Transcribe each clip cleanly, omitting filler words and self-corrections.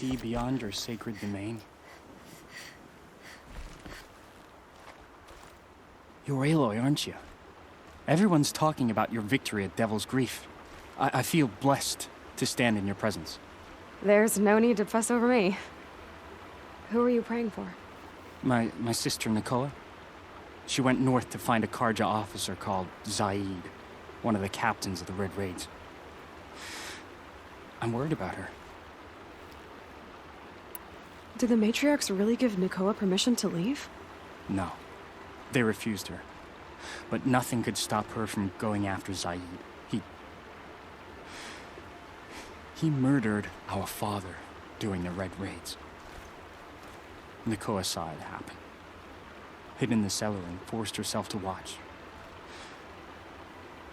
see beyond your sacred domain? You're Aloy, aren't you? Everyone's talking about your victory at Devil's Grief. I feel blessed to stand in your presence. There's no need to fuss over me. Who are you praying for? My sister Nakoa. She went north to find a Karja officer called Zaid, one of the captains of the Red Raids. I'm worried about her. Did the matriarchs really give Nakoa permission to leave? No. They refused her. But nothing could stop her from going after Zaid. He murdered our father during the Red Raids. Nakoa saw it happen. Hid in the cellar and forced herself to watch.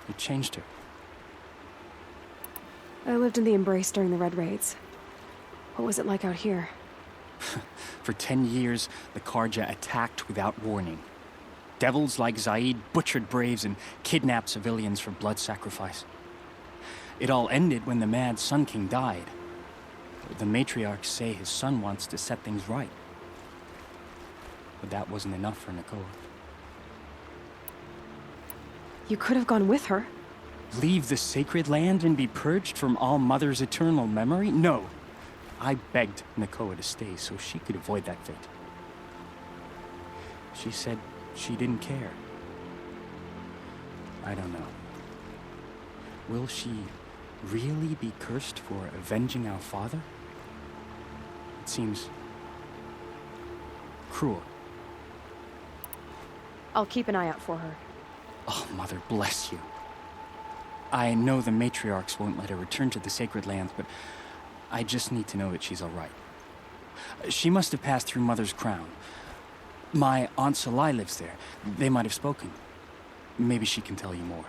It changed her. I lived in the Embrace during the Red Raids. What was it like out here? For 10 years, the Karja attacked without warning. Devils like Zaid butchered braves and kidnapped civilians for blood sacrifice. It all ended when the Mad Sun King died. The matriarchs say his son wants to set things right. But that wasn't enough for Nakoa. You could have gone with her. Leave the sacred land and be purged from All Mother's eternal memory? No. I begged Nakoa to stay so she could avoid that fate. She said she didn't care. I don't know. Will she really be cursed for avenging our father? It seems cruel. I'll keep an eye out for her. Oh, Mother bless you. I know the matriarchs won't let her return to the sacred lands, but I just need to know that she's all right. She must have passed through Mother's crown. My Aunt Salai lives there. They might have spoken. Maybe she can tell you more.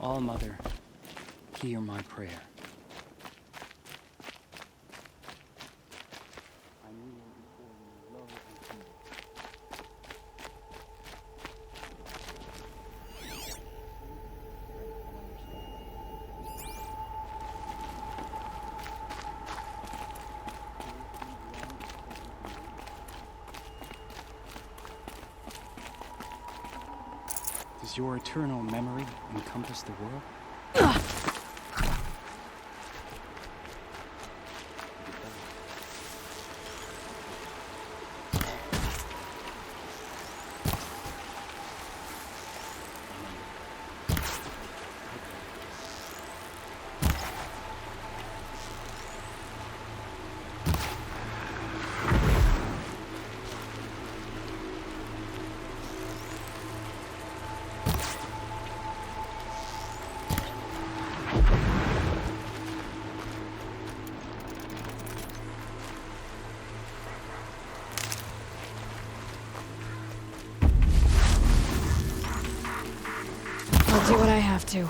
All Mother, hear my prayer. Does your eternal memory encompass the world? I'll do what I have to.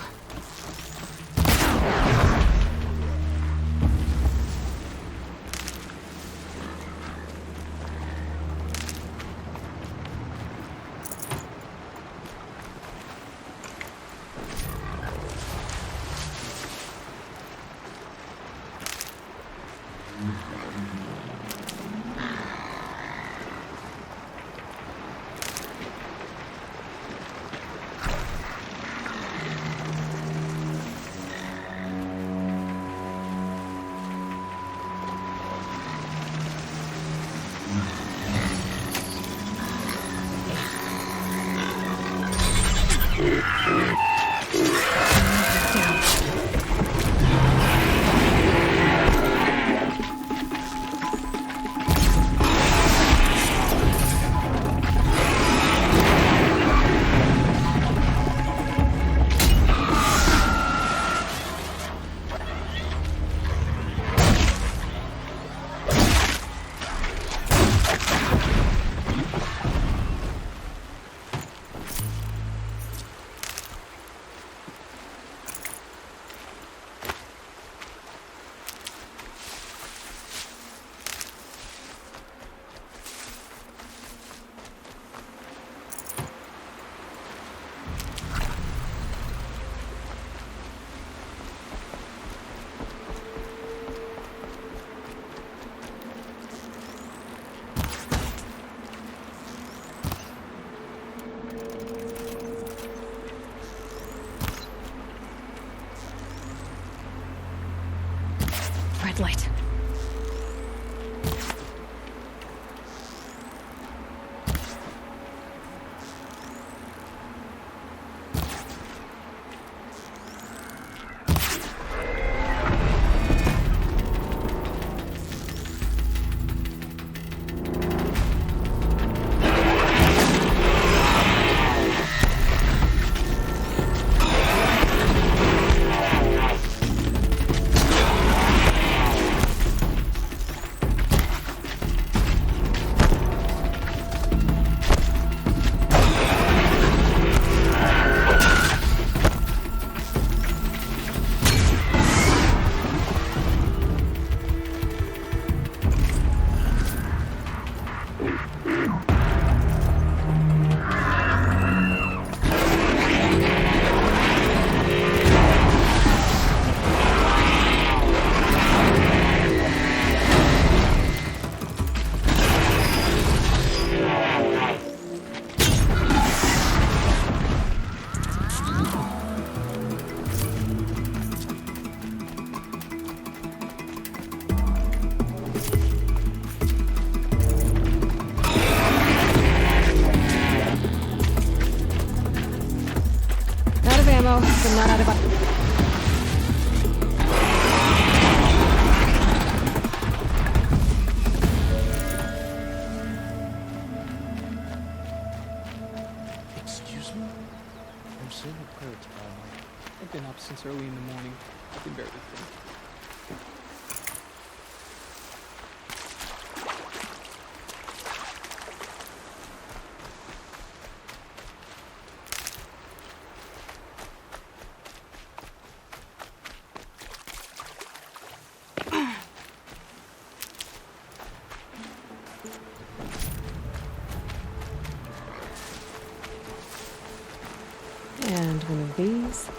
flight. I'm not out of... Excuse me? I'm saying a prayer tomorrow night. I've been up since early in the morning. I can barely think. And one of these.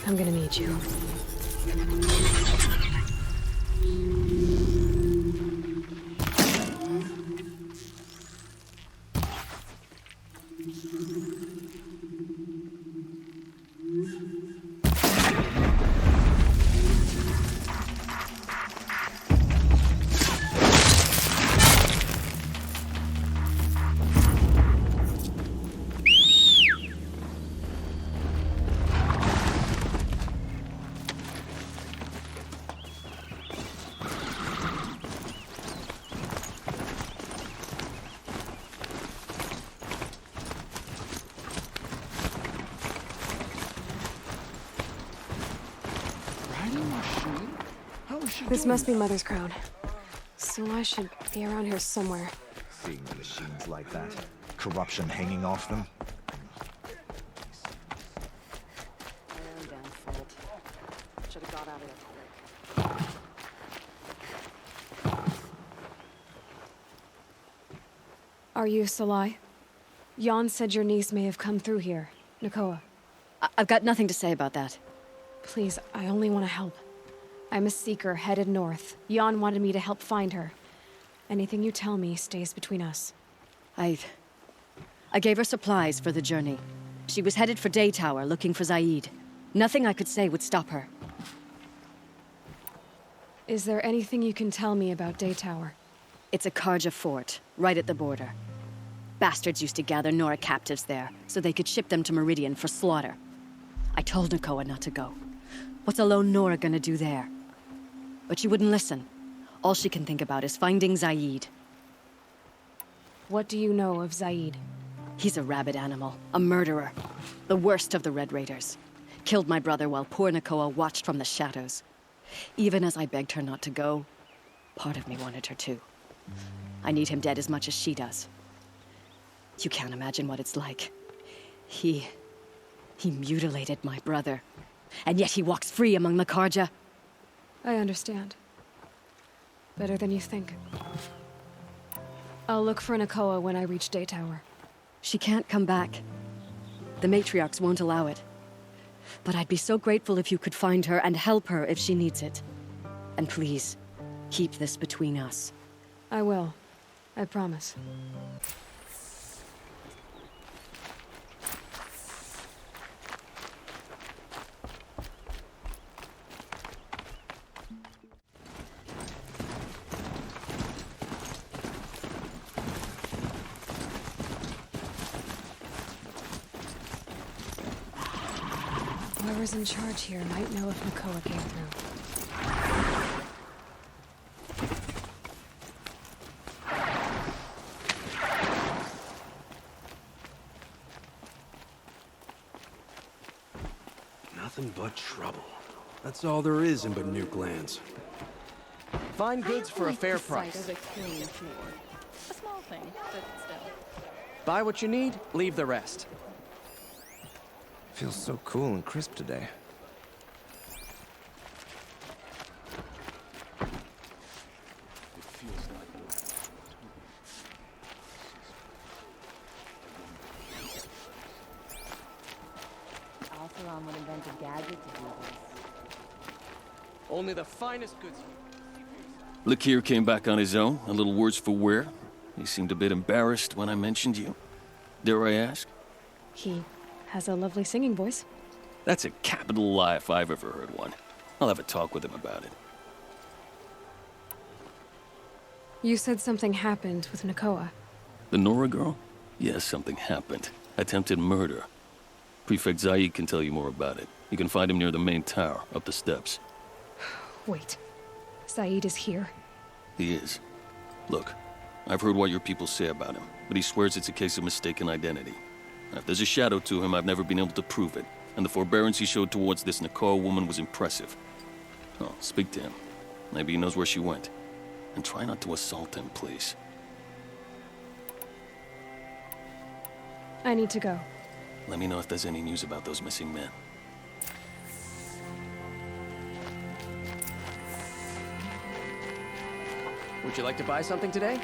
I'm gonna need you. This must be Mother's crown. So I should be around here somewhere. Seeing machines like that, corruption hanging off them. Should have got out of there quick. Are you Salai? Jan said your niece may have come through here. Nakoa. I've got nothing to say about that. Please, I only want to help. I'm a seeker headed north. Jan wanted me to help find her. Anything you tell me stays between us. I gave her supplies for the journey. She was headed for Day Tower looking for Zaid. Nothing I could say would stop her. Is there anything you can tell me about Day Tower? It's a Karja fort, right at the border. Bastards used to gather Nora captives there, so they could ship them to Meridian for slaughter. I told Nakoa not to go. What's a lone Nora gonna do there? But she wouldn't listen. All she can think about is finding Zaid. What do you know of Zaid? He's a rabid animal, a murderer. The worst of the Red Raiders. Killed my brother while poor Nakoa watched from the shadows. Even as I begged her not to go, part of me wanted her to. I need him dead as much as she does. You can't imagine what it's like. He mutilated my brother. And yet he walks free among the Karja. I understand. Better than you think. I'll look for Nakoa when I reach Day Tower. She can't come back. The matriarchs won't allow it. But I'd be so grateful if you could find her and help her if she needs it. And please, keep this between us. I will. I promise. Whoever's in charge here might know if Nakoa came through. Nothing but trouble. That's all there is in Banuke lands. Find goods for a fair price. Of a clean floor. A small thing, but still. Buy what you need, leave the rest. Feels so cool and crisp today. Alceron would invent a gadget to do this. Only the finest goods. Lakir came back on his own, a little worse for wear. He seemed a bit embarrassed when I mentioned you. Dare I ask? He has a lovely singing voice. That's a capital lie if I've ever heard one. I'll have a talk with him about it. You said something happened with Nakoa. The Nora girl? Yes, something happened. Attempted murder. Prefect Zaid can tell you more about it. You can find him near the main tower, up the steps. Wait. Saeed is here. He is. Look, I've heard what your people say about him, but he swears it's a case of mistaken identity. Now, if there's a shadow to him, I've never been able to prove it, and the forbearance he showed towards this Nakoa woman was impressive. Oh, speak to him. Maybe he knows where she went. And try not to assault him, please. I need to go. Let me know if there's any news about those missing men. Would you like to buy something today?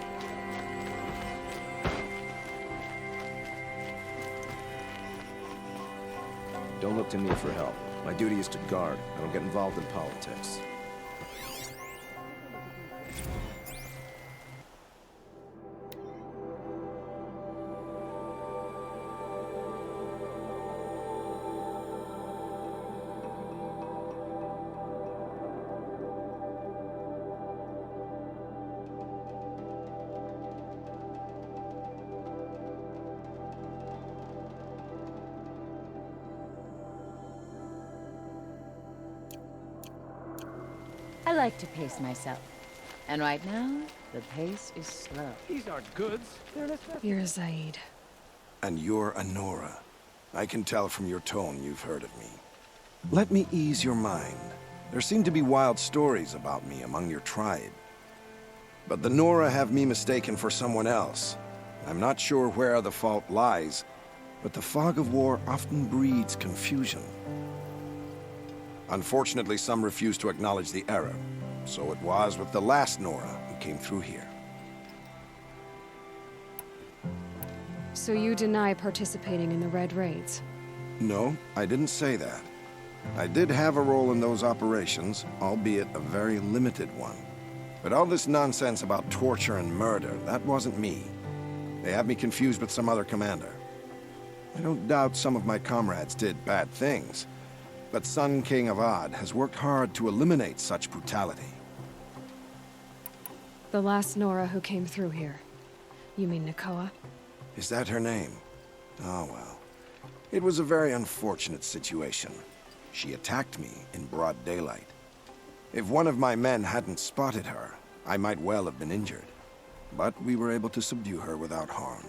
Don't look to me for help. My duty is to guard. I don't get involved in politics. I like to pace myself. And right now, the pace is slow. These aren't goods. They're necessities. You're Zaid. And you're a Nora. I can tell from your tone you've heard of me. Let me ease your mind. There seem to be wild stories about me among your tribe. But the Nora have me mistaken for someone else. I'm not sure where the fault lies, but the fog of war often breeds confusion. Unfortunately, some refuse to acknowledge the error. So it was with the last Nora who came through here. So you deny participating in the Red Raids? No, I didn't say that. I did have a role in those operations, albeit a very limited one. But all this nonsense about torture and murder, that wasn't me. They have me confused with some other commander. I don't doubt some of my comrades did bad things, but Sun King of Odd has worked hard to eliminate such brutality. The last Nora who came through here. You mean Nakoa? Is that her name? Oh well. It was a very unfortunate situation. She attacked me in broad daylight. If one of my men hadn't spotted her, I might well have been injured. But we were able to subdue her without harm.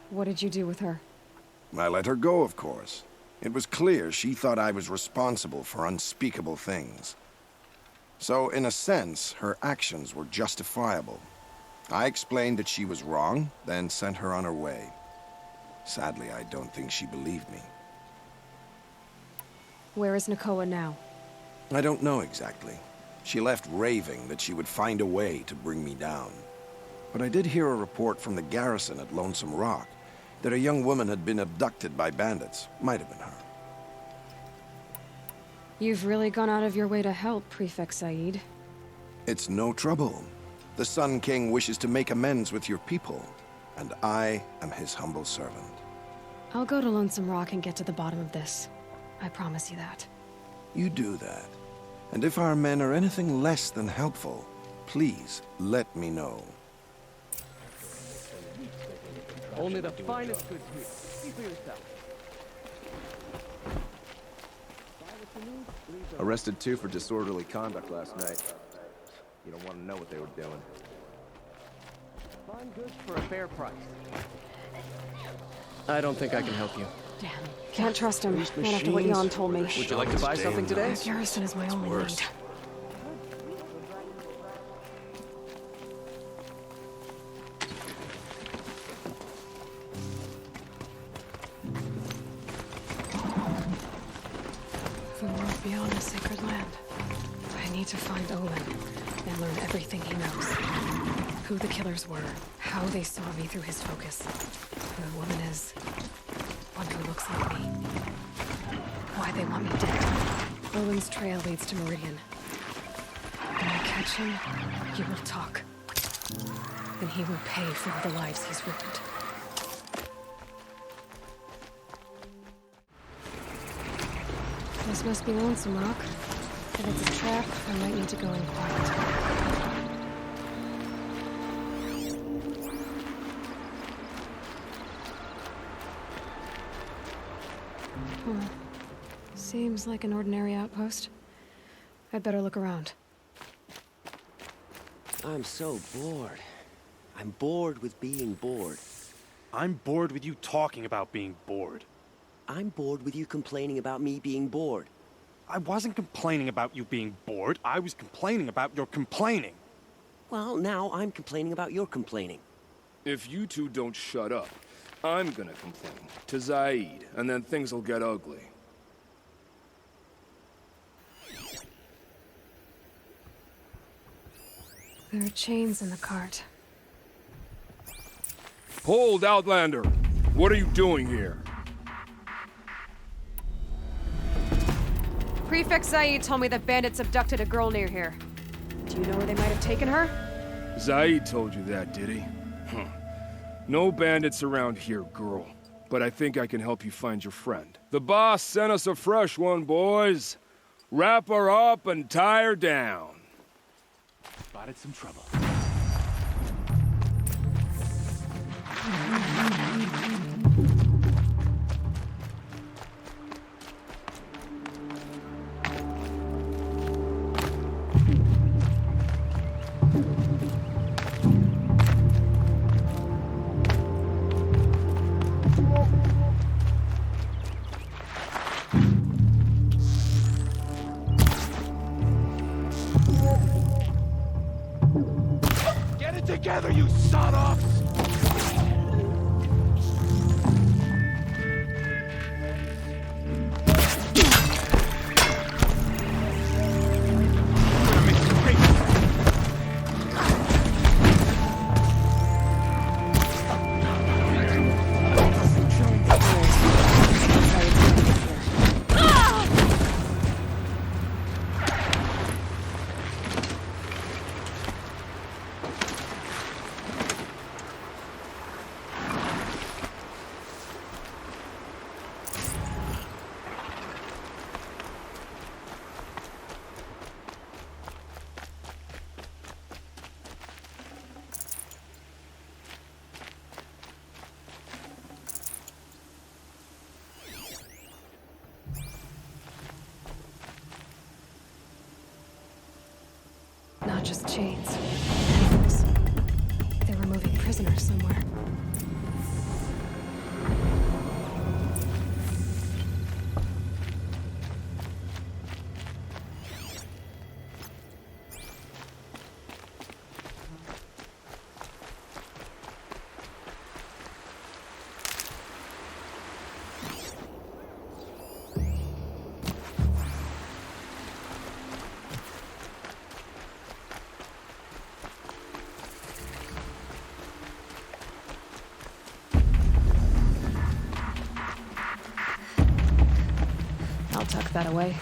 What did you do with her? I let her go, of course. It was clear she thought I was responsible for unspeakable things. So, in a sense, her actions were justifiable. I explained that she was wrong, then sent her on her way. Sadly, I don't think she believed me. Where is Nakoa now? I don't know exactly. She left raving that she would find a way to bring me down. But I did hear a report from the garrison at Lonesome Rock that a young woman had been abducted by bandits. Might have been her. You've really gone out of your way to help, Prefect Said. It's no trouble. The Sun King wishes to make amends with your people, and I am his humble servant. I'll go to Lonesome Rock and get to the bottom of this. I promise you that. You do that. And if our men are anything less than helpful, please let me know. Only the finest goods here. See for yourself. Arrested 2 for disorderly conduct last night. You don't want to know what they were doing. Fine goods for a fair price. I don't think I can help you. Damn. Can't trust him. Not after what Jan told me. Would you like to buy something today? Garrison is my only need. The world beyond the sacred land. I need to find Olin and learn everything he knows. Who the killers were, how they saw me through his focus, who the woman is, one who looks like me, why they want me dead. Olin's trail leads to Meridian. When I catch him, he will talk. And he will pay for all the lives he's ruined. This must be Lonesome Rock. If it's a trap, I might need to go in quiet. Seems like an ordinary outpost. I'd better look around. I'm so bored. I'm bored with being bored. I'm bored with you talking about being bored. I'm bored with you complaining about me being bored. I wasn't complaining about you being bored. I was complaining about your complaining. Well, now I'm complaining about your complaining. If you two don't shut up, I'm gonna complain to Zaid, and then things will get ugly. There are chains in the cart. Hold, Outlander! What are you doing here? Prefect Said told me that bandits abducted a girl near here. Do you know where they might have taken her? Zaid told you that, did he? No bandits around here, girl. But I think I can help you find your friend. The boss sent us a fresh one, boys. Wrap her up and tie her down. Spotted some trouble. Together, you sod-offs! Not just chains. Animals. They were moving prisoners somewhere. that away.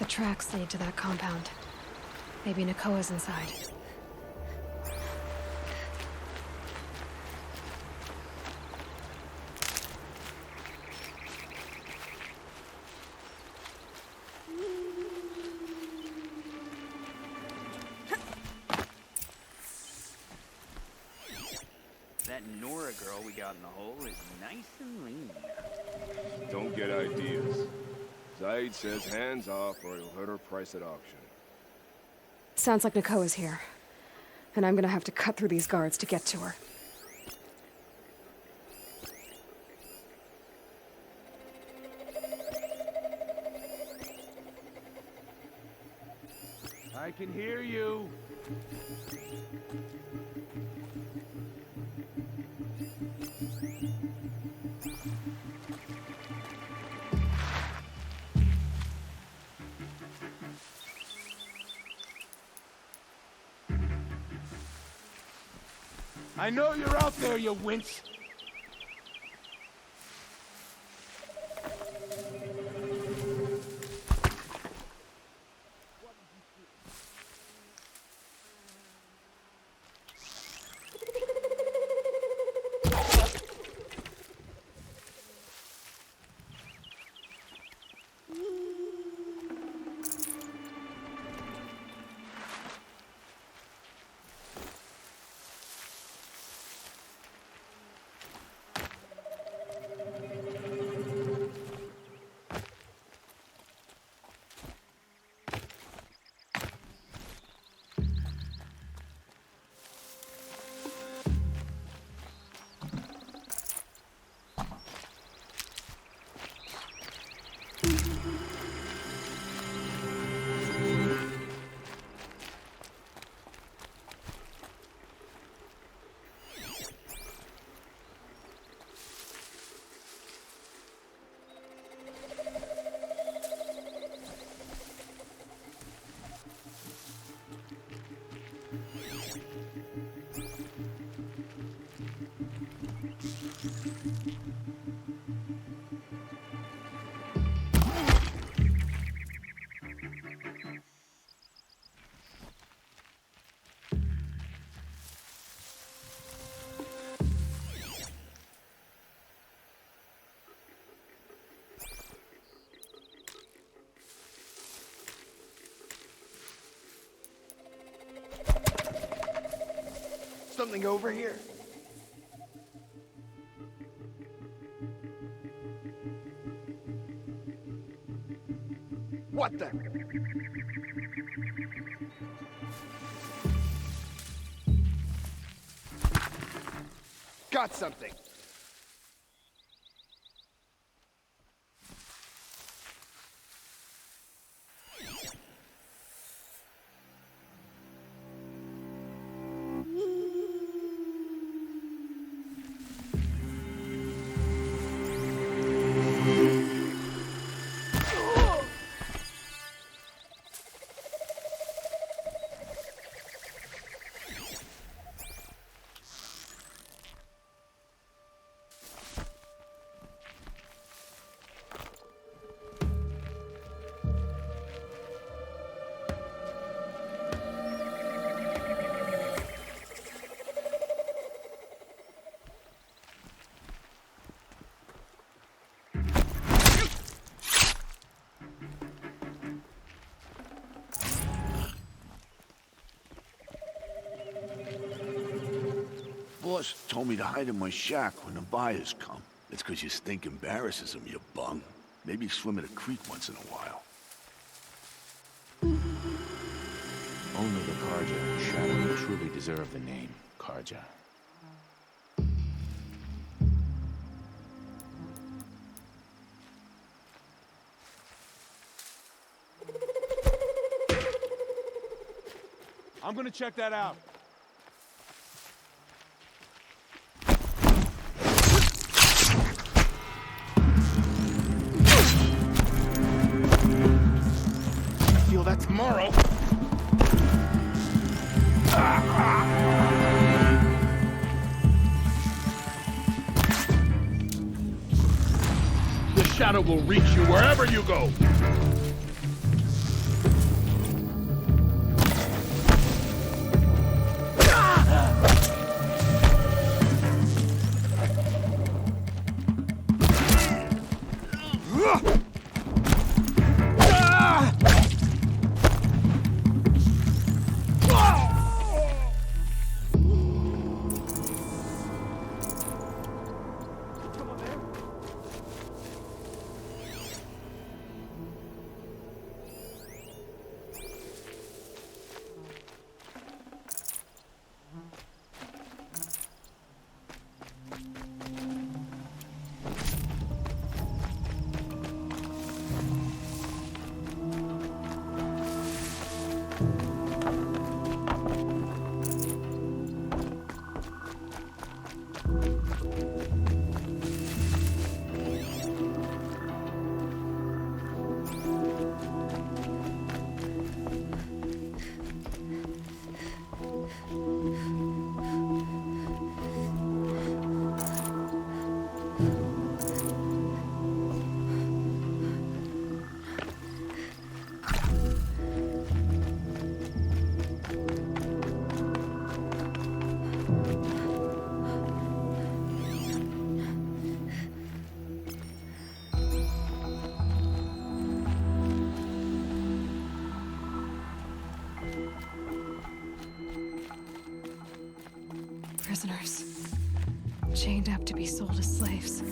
The tracks lead to that compound. Maybe Nakoa's inside. That Nora girl we got in the hole is nice and lean. Don't get ideas. Zaid says hands off or he'll hurt her price at auction. Sounds like Nakoa's here. And I'm gonna have to cut through these guards to get to her. I can hear you. I know you're out there, you wince! Something over here. What the? Got something. Boss told me to hide in my shack when the buyers come. It's because your stink embarrasses them, you bum. Maybe swim in a creek once in a while. Only the Karja and Shadow truly deserve the name Karja. I'm gonna check that out. Feel that tomorrow. The shadow will reach you wherever you go. Prisoners, chained up to be sold as slaves.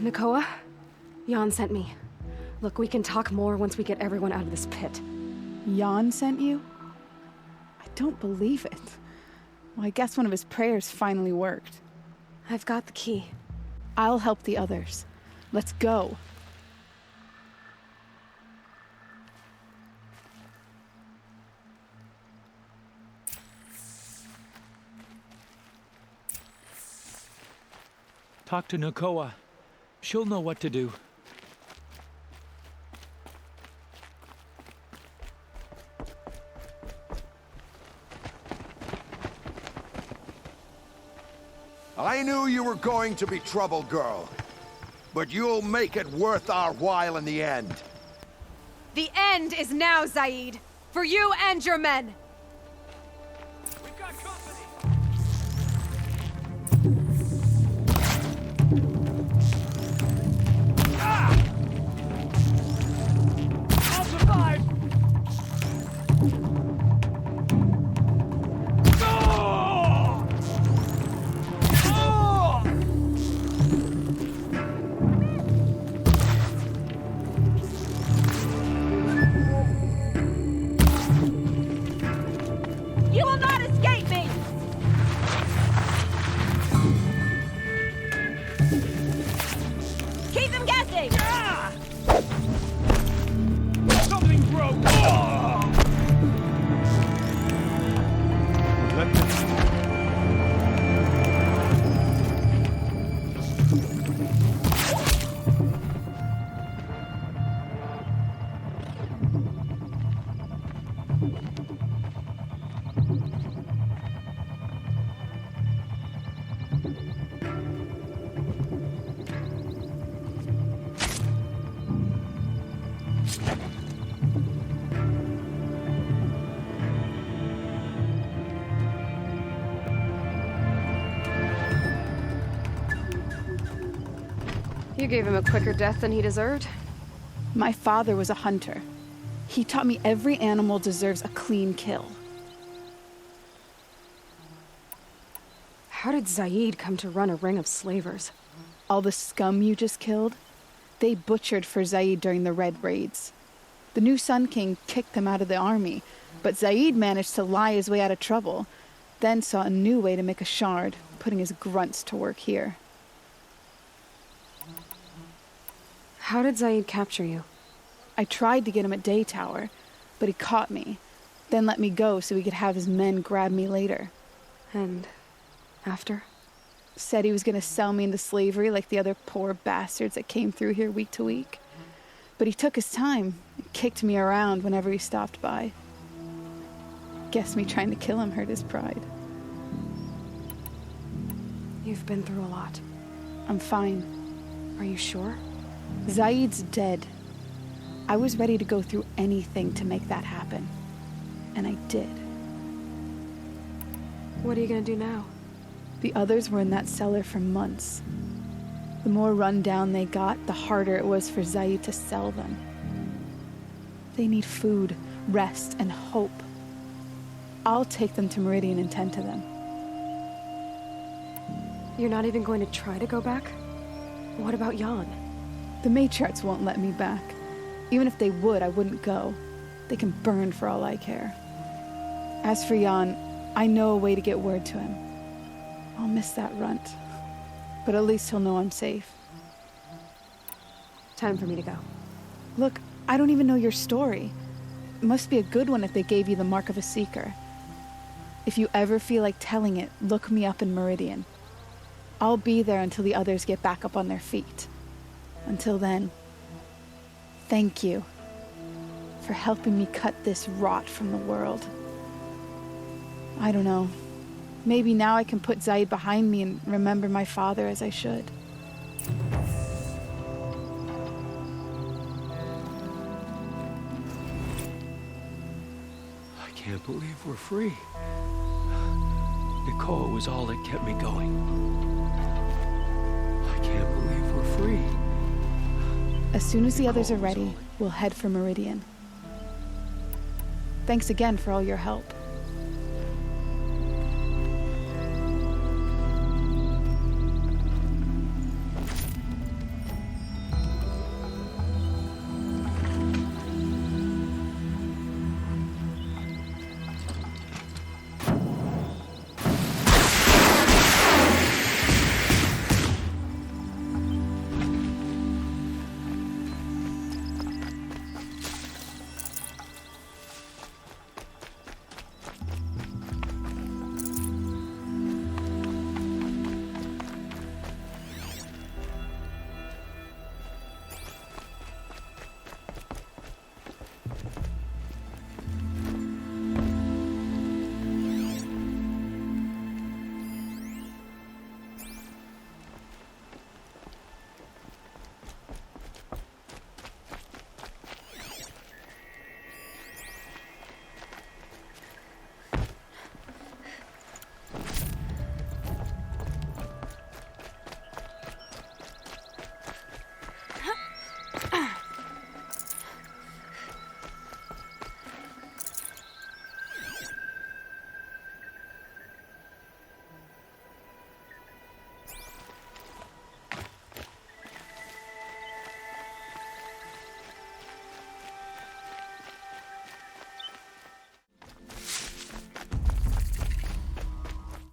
Nakoa, Jan sent me. Look, we can talk more once we get everyone out of this pit. Jan sent you? I don't believe it. Well, I guess one of his prayers finally worked. I've got the key. I'll help the others. Let's go. Talk to Nakoa. She'll know what to do. I knew you were going to be trouble, girl. But you'll make it worth our while in the end. The end is now, Zaid. For you and your men. You gave him a quicker death than he deserved. My father was a hunter. He taught me every animal deserves a clean kill. How did Zaid come to run a ring of slavers? All the scum you just killed, they butchered for Zaid during the Red Raids. The new Sun King kicked them out of the army, but Zaid managed to lie his way out of trouble, then saw a new way to make a shard, putting his grunts to work here. How did Zaid capture you? I tried to get him at Day Tower, but he caught me, then let me go so he could have his men grab me later. And after? Said he was going to sell me into slavery like the other poor bastards that came through here week to week. But he took his time and kicked me around whenever he stopped by. Guess me trying to kill him hurt his pride. You've been through a lot. I'm fine. Are you sure? Zaid's dead. I was ready to go through anything to make that happen. And I did. What are you gonna do now? The others were in that cellar for months. The more run down they got, the harder it was for Zaid to sell them. They need food, rest, and hope. I'll take them to Meridian and tend to them. You're not even going to try to go back? What about Jan? The matriarchs won't let me back. Even if they would, I wouldn't go. They can burn for all I care. As for Jan, I know a way to get word to him. I'll miss that runt. But at least he'll know I'm safe. Time for me to go. Look, I don't even know your story. It must be a good one if they gave you the mark of a seeker. If you ever feel like telling it, look me up in Meridian. I'll be there until the others get back up on their feet. Until then, thank you for helping me cut this rot from the world. I don't know. Maybe now I can put Zaid behind me and remember my father as I should. I can't believe we're free. Nakoa was all that kept me going. I can't believe we're free. As soon as the others are ready, we'll head for Meridian. Thanks again for all your help.